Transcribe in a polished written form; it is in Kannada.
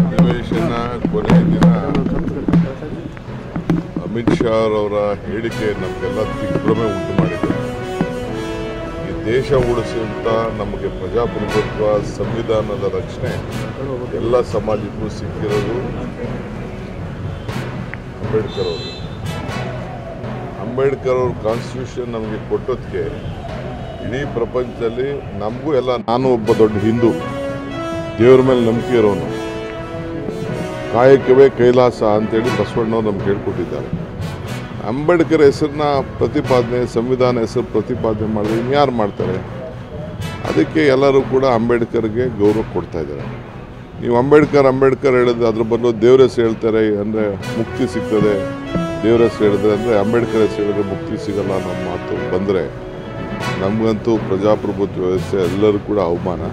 ಅಧಿವೇಶನ ಕೊನೆಯ ದಿನ ಅಮಿತ್ ಶಾ ಅವರ ಹೇಳಿಕೆ ನಮಗೆಲ್ಲ ದಿಗ್ಭ್ರಮೆ ಉಂಟು ಮಾಡಿದೆ. ಈ ದೇಶ ಉಳಿಸುವಂತ ನಮಗೆ ಪ್ರಜಾಪ್ರಭುತ್ವ ಸಂವಿಧಾನದ ರಕ್ಷಣೆ ಎಲ್ಲ ಸಮಾಜಕ್ಕೂ ಸಿಕ್ಕಿರೋದು ಅಂಬೇಡ್ಕರ್ ಅವರು ಕಾನ್ಸ್ಟಿಟ್ಯೂಷನ್ ನಮಗೆ ಕೊಟ್ಟೋದಕ್ಕೆ ಇಡೀ ಪ್ರಪಂಚದಲ್ಲಿ ನಮಗೂ ಎಲ್ಲ, ನಾನು ಒಬ್ಬ ದೊಡ್ಡ ಹಿಂದೂ, ದೇವರ ಮೇಲೆ ನಂಬಿಕೆ ಇರೋನು, ಕಾಯಕವೇ ಕೈಲಾಸ ಅಂತೇಳಿ ಬಸವಣ್ಣವ್ರು ನಮ್ಗೆ ಹೇಳ್ಕೊಟ್ಟಿದ್ದಾರೆ. ಅಂಬೇಡ್ಕರ್ ಹೆಸರನ್ನ ಪ್ರತಿಪಾದನೆ, ಸಂವಿಧಾನ ಹೆಸರು ಪ್ರತಿಪಾದನೆ ಮಾಡಿದ್ರೆ ಇನ್ಯಾರು ಮಾಡ್ತಾರೆ? ಅದಕ್ಕೆ ಎಲ್ಲರೂ ಕೂಡ ಅಂಬೇಡ್ಕರ್ಗೆ ಗೌರವ ಕೊಡ್ತಾ ಇದ್ದಾರೆ. ನೀವು ಅಂಬೇಡ್ಕರ್ ಹೇಳಿದ್ರೆ ಅದ್ರ ಬದಲು ದೇವ್ರ ಹೆಸರು ಹೇಳ್ತಾರೆ ಅಂದರೆ ಮುಕ್ತಿ ಸಿಗ್ತದೆ, ದೇವ್ರ ಹೆಸರು ಹೇಳಿದ್ರೆ ಅಂದರೆ ಅಂಬೇಡ್ಕರ್ ಹೆಸರು ಹೇಳಿದ್ರೆ ಮುಕ್ತಿ ಸಿಗಲ್ಲ ಅನ್ನೋ ಮಾತು ಬಂದರೆ ನಮಗಂತೂ ಪ್ರಜಾಪ್ರಭುತ್ವ ವ್ಯವಸ್ಥೆ ಎಲ್ಲರೂ ಕೂಡ ಅವಮಾನ.